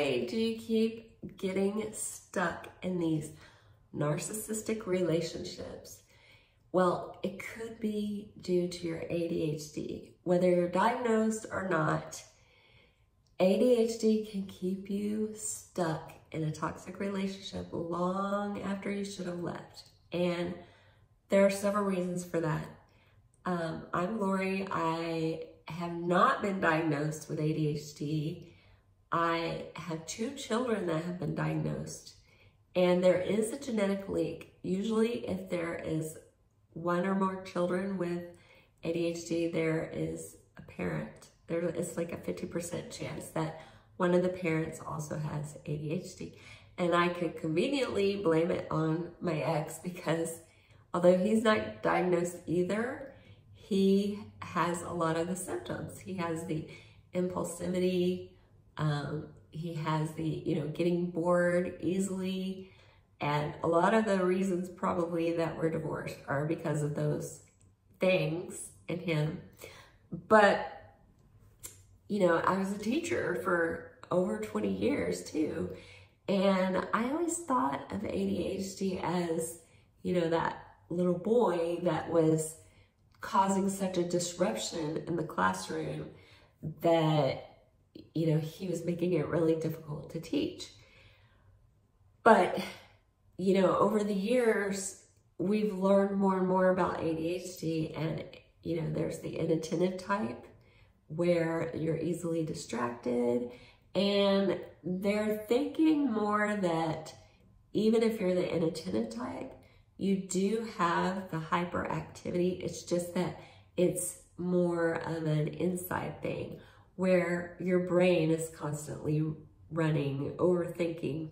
Why do you keep getting stuck in these narcissistic relationships? Well, it could be due to your ADHD. Whether you're diagnosed or not, ADHD can keep you stuck in a toxic relationship long after you should have left. And there are several reasons for that. I'm Lori. I have not been diagnosed with ADHD. I have 2 children that have been diagnosed, and there is a genetic link. Usually if there is 1 or more children with ADHD, there is a parent. There is like a 50% chance that one of the parents also has ADHD. And I could conveniently blame it on my ex because although he's not diagnosed either, he has a lot of the symptoms. He has the impulsivity, he has the, getting bored easily. And a lot of the reasons probably that we're divorced are because of those things in him. But, I was a teacher for over 20 years too. And I always thought of ADHD as, that little boy that was causing such a disruption in the classroom that, he was making it really difficult to teach. But, over the years, we've learned more and more about ADHD, and, there's the inattentive type where you're easily distracted, and they're thinking more that even if you're the inattentive type, you do have the hyperactivity. It's just that it's more of an inside thing where your brain is constantly running, overthinking.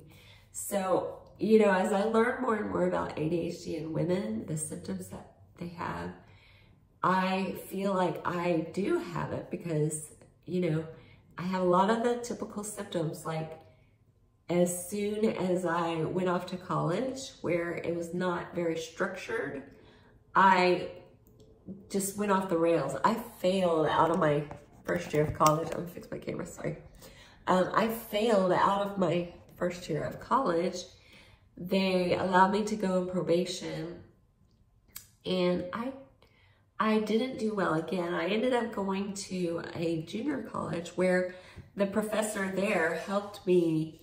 So, as I learn more and more about ADHD in women, the symptoms that they have, I feel like I do have it because, I have a lot of the typical symptoms. Like as soon as I went off to college where it was not very structured, I just went off the rails. I failed out of my first year of college. I'm gonna fix my camera, sorry. I failed out of my first year of college. They allowed me to go on probation, and I didn't do well again. I ended up going to a junior college where the professor there helped me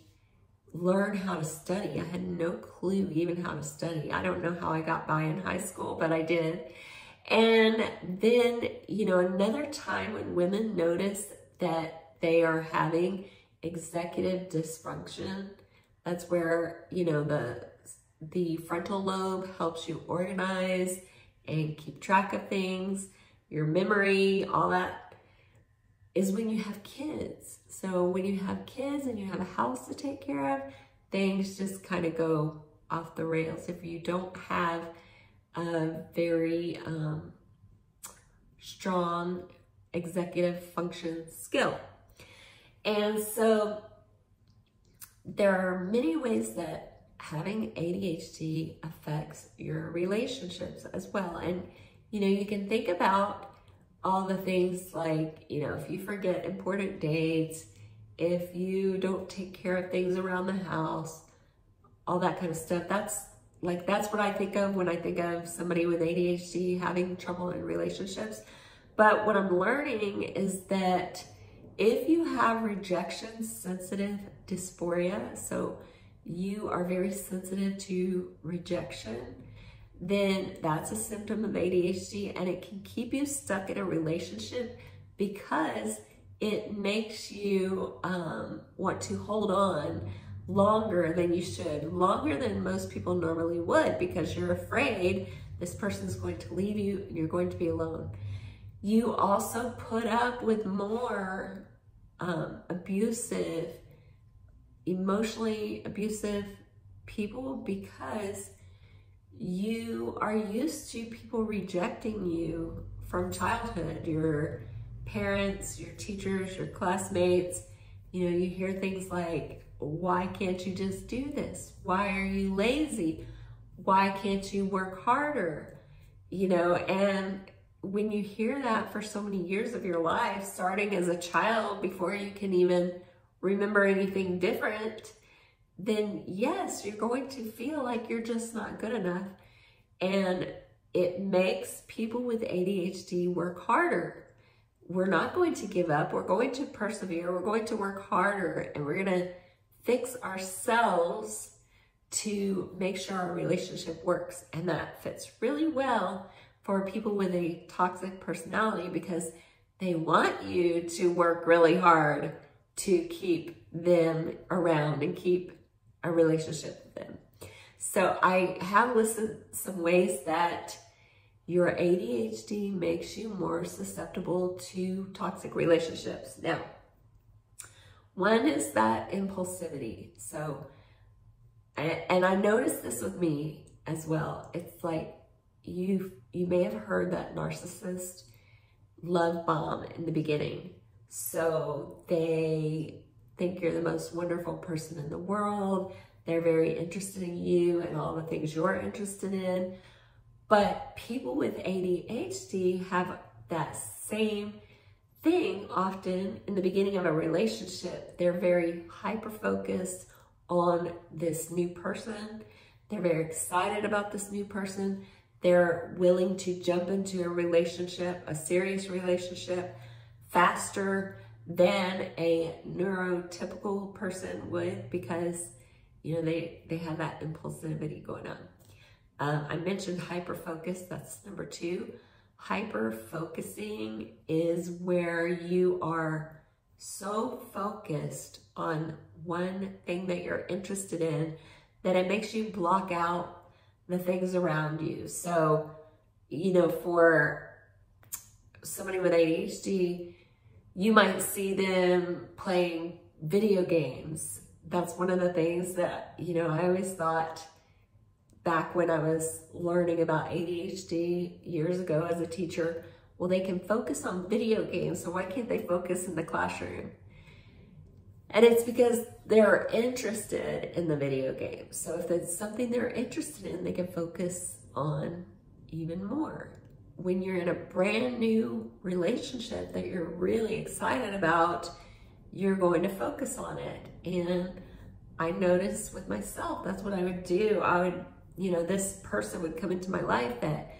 learn how to study. I had no clue even how to study. I don't know how I got by in high school, but I did. And then, another time when women notice that they are having executive dysfunction, that's where, the frontal lobe helps you organize and keep track of things, your memory, all that, is when you have kids. So when you have kids and you have a house to take care of, things just kind of go off the rails if you don't have a very strong executive function skill. And so there are many ways that having ADHD affects your relationships as well. And, you can think about all the things like, if you forget important dates, if you don't take care of things around the house, all that kind of stuff. That's what I think of when I think of somebody with ADHD having trouble in relationships. But what I'm learning is that if you have rejection sensitive dysphoria, so you are very sensitive to rejection, then that's a symptom of ADHD, and it can keep you stuck in a relationship because it makes you want to hold on longer than you should, longer than most people normally would, because you're afraid this person's going to leave you and you're going to be alone. You also put up with more emotionally abusive people because you are used to people rejecting you from childhood. Your parents, your teachers, your classmates, you hear things like, why can't you just do this? Why are you lazy? Why can't you work harder? And when you hear that for so many years of your life, starting as a child before you can even remember anything different, then yes, you're going to feel like you're just not good enough. And it makes people with ADHD work harder. We're not going to give up. We're going to persevere. We're going to work harder, and we're going to fix ourselves to make sure our relationship works. And that fits really well for people with a toxic personality, because they want you to work really hard to keep them around and keep a relationship with them. So I have listed some ways that your ADHD makes you more susceptible to toxic relationships. Now, one is that impulsivity. So, and I noticed this with me as well. It's like you may have heard that narcissists love bomb in the beginning. So they think you're the most wonderful person in the world. They're very interested in you and all the things you're interested in. But people with ADHD have that same thing often in the beginning of a relationship. They're very hyper-focused on this new person. They're very excited about this new person. They're willing to jump into a relationship, a serious relationship, faster than a neurotypical person would, because, you know, they have that impulsivity going on. I mentioned hyper-focus, that's number 2. Hyper-focusing is where you are so focused on one thing that you're interested in that it makes you block out the things around you. So, you know, for somebody with ADHD, you might see them playing video games. That's one of the things that, you know, I always thought back when I was learning about ADHD years ago as a teacher, well, they can focus on video games, so why can't they focus in the classroom? And it's because they're interested in the video game. So if it's something they're interested in, they can focus on even more. When you're in a brand new relationship that you're really excited about, you're going to focus on it. And I noticed with myself, that's what I would do. I would, you know, this person would come into my life that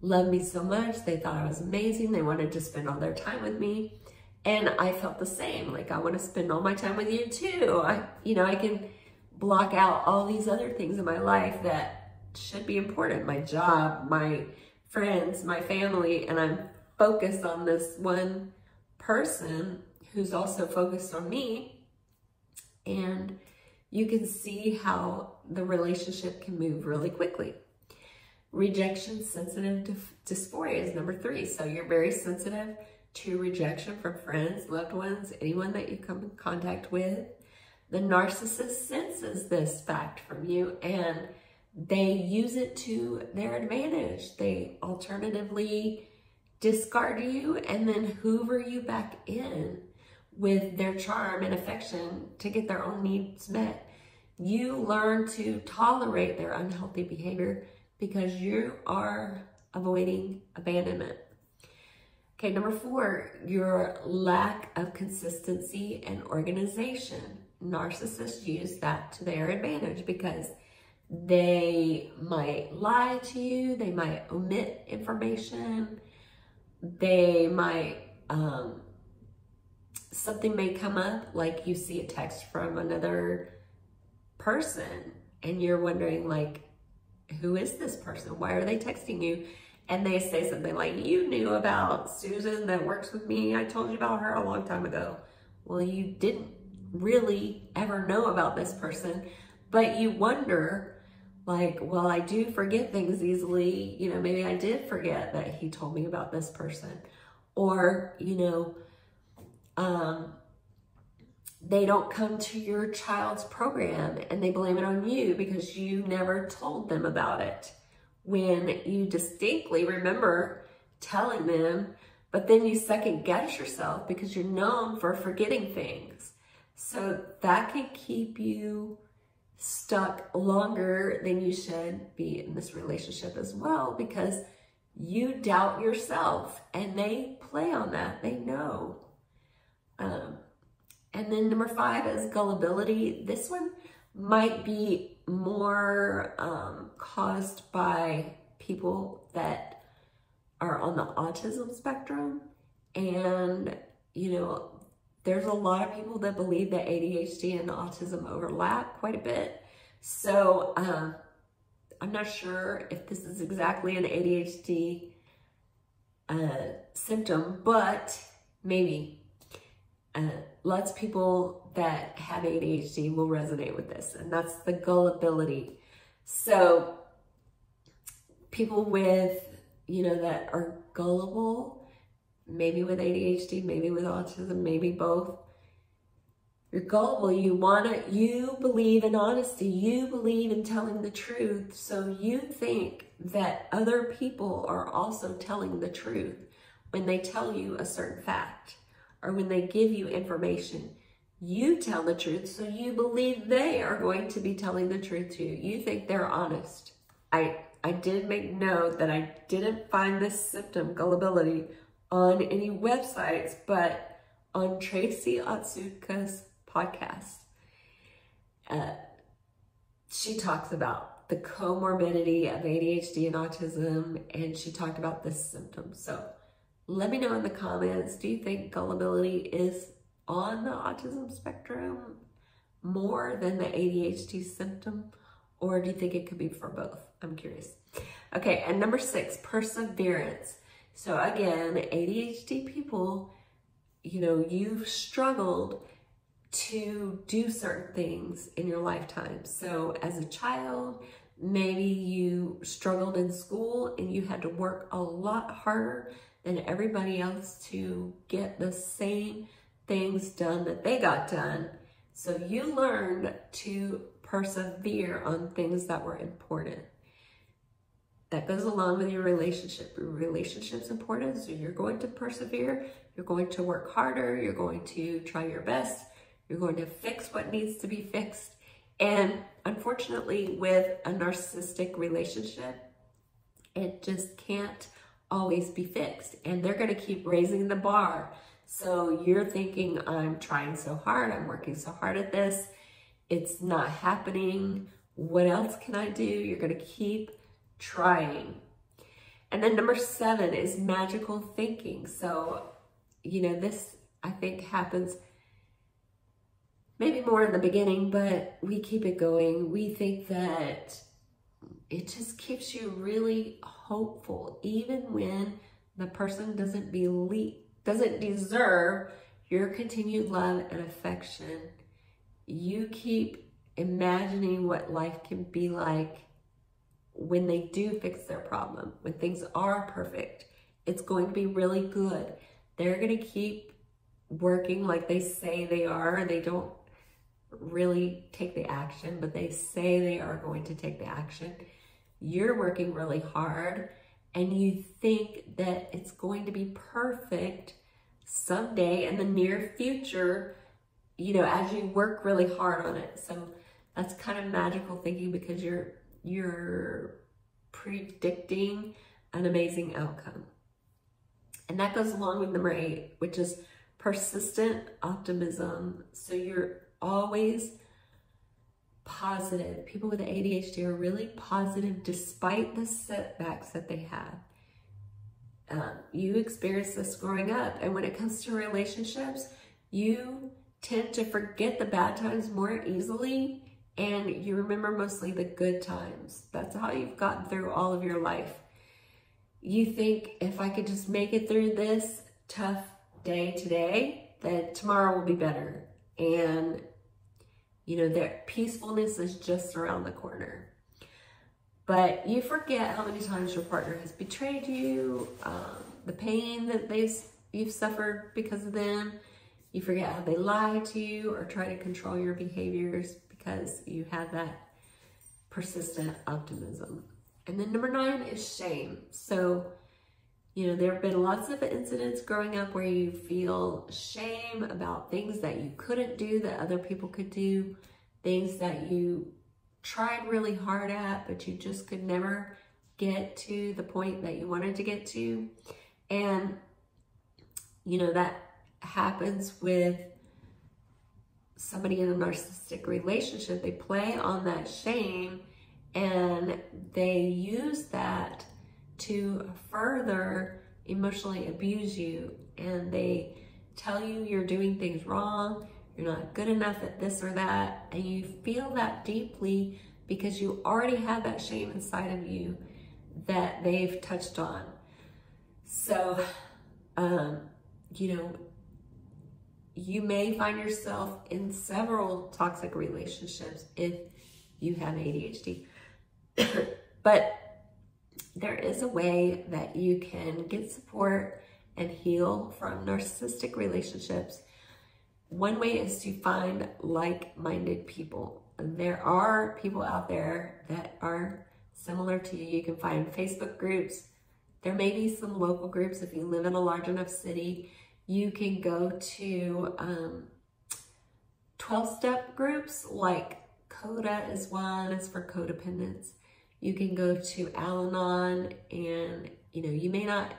loved me so much. They thought I was amazing. They wanted to spend all their time with me. And I felt the same. Like, I want to spend all my time with you too. I can block out all these other things in my life that should be important. My job, my friends, my family, and I'm focused on this one person who's also focused on me. And you can see how the relationship can move really quickly. Rejection sensitive dysphoria is number 3. So you're very sensitive to rejection from friends, loved ones, anyone that you come in contact with. The narcissist senses this fact from you, and they use it to their advantage. They alternatively discard you and then hoover you back in with their charm and affection to get their own needs met. You learn to tolerate their unhealthy behavior because you are avoiding abandonment. Okay, number 4, your lack of consistency and organization. Narcissists use that to their advantage because they might lie to you, they might omit information, they might, something may come up, like you see a text from another person and you're wondering, like, who is this person? Why are they texting you? And they say something like, you knew about Susan that works with me. I told you about her a long time ago. Well, you didn't really ever know about this person, but you wonder, like, well, I do forget things easily. You know, maybe I did forget that he told me about this person. Or, you know, they don't come to your child's program and they blame it on you because you never told them about it, when you distinctly remember telling them, but then you second guess yourself because you're known for forgetting things. So that can keep you stuck longer than you should be in this relationship as well, because you doubt yourself and they play on that. They know. And then number 5 is gullibility. This one might be more caused by people that are on the autism spectrum. And, you know, there's a lot of people that believe that ADHD and autism overlap quite a bit. So I'm not sure if this is exactly an ADHD symptom, but maybe. Lots of people that have ADHD will resonate with this, and that's the gullibility. So people with, you know, that are gullible, maybe with ADHD, maybe with autism, maybe both. You're gullible, you believe in honesty, you believe in telling the truth, so you think that other people are also telling the truth when they tell you a certain fact. Or when they give you information, you tell the truth, so you believe they are going to be telling the truth to you. You think they're honest. I did make note that I didn't find this symptom, gullibility, on any websites, but on Tracy Otsuka's podcast, she talks about the comorbidity of ADHD and autism, and she talked about this symptom. So let me know in the comments, do you think gullibility is on the autism spectrum more than the ADHD symptom? Or do you think it could be for both? I'm curious. Okay, and number 6, perseverance. So again, ADHD people, you know, you've struggled to do certain things in your lifetime. So as a child, maybe you struggled in school and you had to work a lot harder than everybody else to get the same things done that they got done. So you learned to persevere on things that were important. That goes along with your relationship. Your relationship's important, so you're going to persevere. You're going to work harder. You're going to try your best. You're going to fix what needs to be fixed. And unfortunately, with a narcissistic relationship, it just can't always be fixed, and they're going to keep raising the bar. So you're thinking, I'm trying so hard, I'm working so hard at this, it's not happening, what else can I do? You're going to keep trying. And then number 7 is magical thinking. So, you know, this I think happens maybe more in the beginning, but we keep it going. We think that it just keeps you really hopeful, even when the person doesn't deserve your continued love and affection. You keep imagining what life can be like when they do fix their problem, when things are perfect. It's going to be really good. They're going to keep working like they say they are. They don't really take the action, but they say they are going to take the action. You're working really hard and you think that it's going to be perfect someday in the near future, you know, as you work really hard on it. So that's kind of magical thinking, because you're predicting an amazing outcome. And that goes along with number 8, which is persistent optimism. So you're always positive. People with ADHD are really positive despite the setbacks that they have. You experienced this growing up, and when it comes to relationships, you tend to forget the bad times more easily, and you remember mostly the good times. That's how you've gotten through all of your life. You think, if I could just make it through this tough day today, then tomorrow will be better. And you know, their peacefulness is just around the corner. But you forget how many times your partner has betrayed you, the pain that you've suffered because of them. You forget how they lied to you or try to control your behaviors because you have that persistent optimism. And then number 9 is shame. So, you know, there have been lots of incidents growing up where you feel shame about things that you couldn't do that other people could do, things that you tried really hard at, but you just could never get to the point that you wanted to get to. And, you know, that happens with somebody in a narcissistic relationship, they play on that shame and they use that to further emotionally abuse you. And they tell you you're doing things wrong, you're not good enough at this or that, and you feel that deeply because you already have that shame inside of you that they've touched on. So, you know, you may find yourself in several toxic relationships if you have ADHD. But there is a way that you can get support and heal from narcissistic relationships. One way is to find like-minded people. There are people out there that are similar to you. You can find Facebook groups. There may be some local groups if you live in a large enough city. You can go to 12-step groups, like CODA is one, it's for codependence. You can go to Al-Anon, and you know, you may not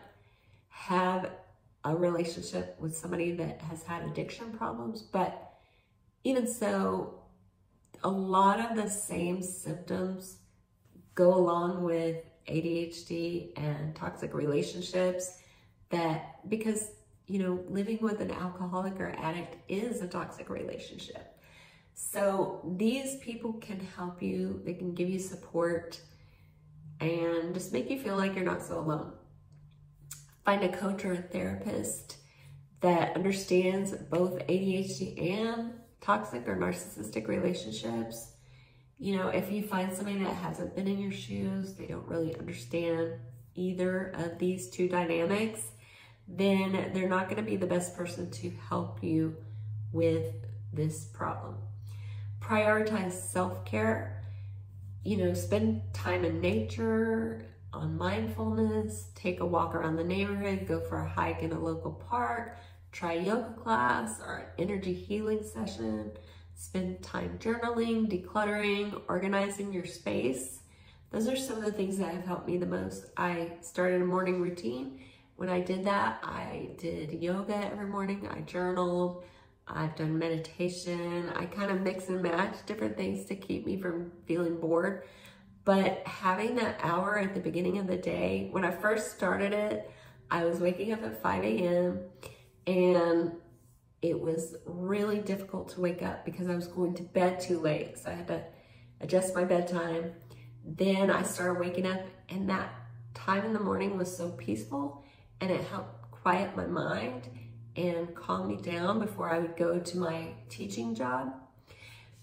have a relationship with somebody that has had addiction problems, but even so, a lot of the same symptoms go along with ADHD and toxic relationships, that because, you know, living with an alcoholic or addict is a toxic relationship. So these people can help you, they can give you support and just make you feel like you're not so alone. Find a coach or a therapist that understands both ADHD and toxic or narcissistic relationships. You know, if you find somebody that hasn't been in your shoes, they don't really understand either of these two dynamics, then they're not going to be the best person to help you with this problem. Prioritize self-care. You know, spend time in nature, on mindfulness, take a walk around the neighborhood, go for a hike in a local park, try a yoga class or an energy healing session, spend time journaling, decluttering, organizing your space. Those are some of the things that have helped me the most. I started a morning routine. When I did that, I did yoga every morning, I journaled, I've done meditation. I kind of mix and match different things to keep me from feeling bored. But having that hour at the beginning of the day, when I first started it, I was waking up at 5 a.m. and it was really difficult to wake up because I was going to bed too late. So I had to adjust my bedtime. Then I started waking up, and that time in the morning was so peaceful, and it helped quiet my mind and calm me down before I would go to my teaching job.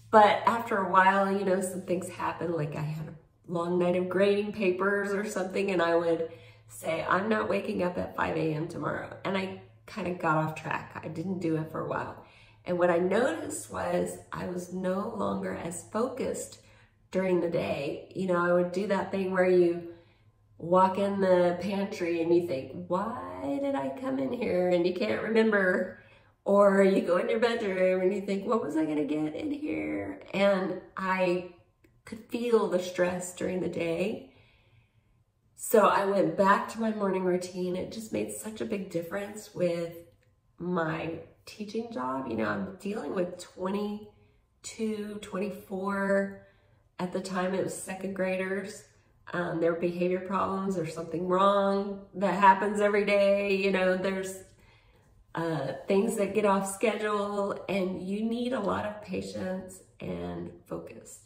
But after a while, you know, some things happened, like I had a long night of grading papers or something, and I would say, I'm not waking up at 5 a.m. tomorrow. And I kind of got off track. I didn't do it for a while. And what I noticed was I was no longer as focused during the day. You know, I would do that thing where you walk in the pantry and you think, why did I come in here? And you can't remember. Or you go in your bedroom and you think, what was I gonna get in here? And I could feel the stress during the day. So I went back to my morning routine. It just made such a big difference with my teaching job. You know, I'm dealing with 22, 24, at the time it was second graders. Their behavior problems, there's something wrong that happens every day. You know, there's things that get off schedule, and you need a lot of patience and focus.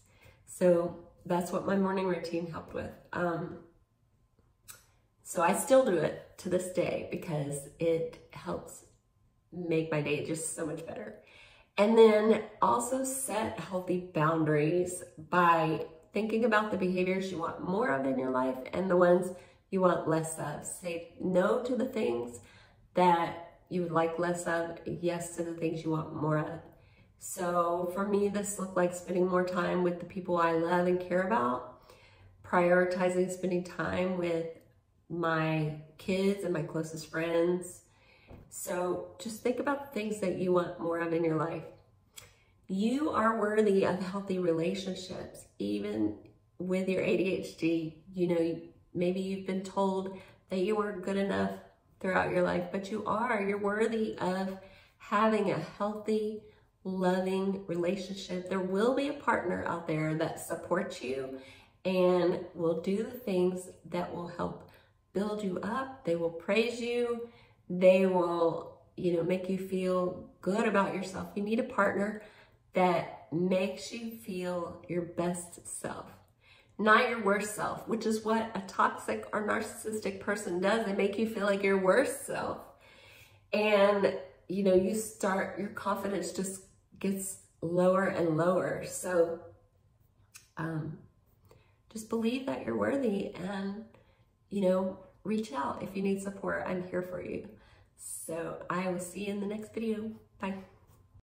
So that's what my morning routine helped with. So I still do it to this day because it helps make my day just so much better. And then also set healthy boundaries by thinking about the behaviors you want more of in your life and the ones you want less of. Say no to the things that you would like less of, yes to the things you want more of. So for me, this looked like spending more time with the people I love and care about, prioritizing spending time with my kids and my closest friends. So just think about the things that you want more of in your life. You are worthy of healthy relationships, even with your ADHD. You know, maybe you've been told that you weren't good enough throughout your life, but you are. You're worthy of having a healthy, loving relationship. There will be a partner out there that supports you and will do the things that will help build you up. They will praise you. They will, make you feel good about yourself. You need a partner that makes you feel your best self, not your worst self, which is what a toxic or narcissistic person does. They make you feel like your worst self. And, your confidence just gets lower and lower. So just believe that you're worthy and, reach out if you need support. I'm here for you. So I will see you in the next video. Bye.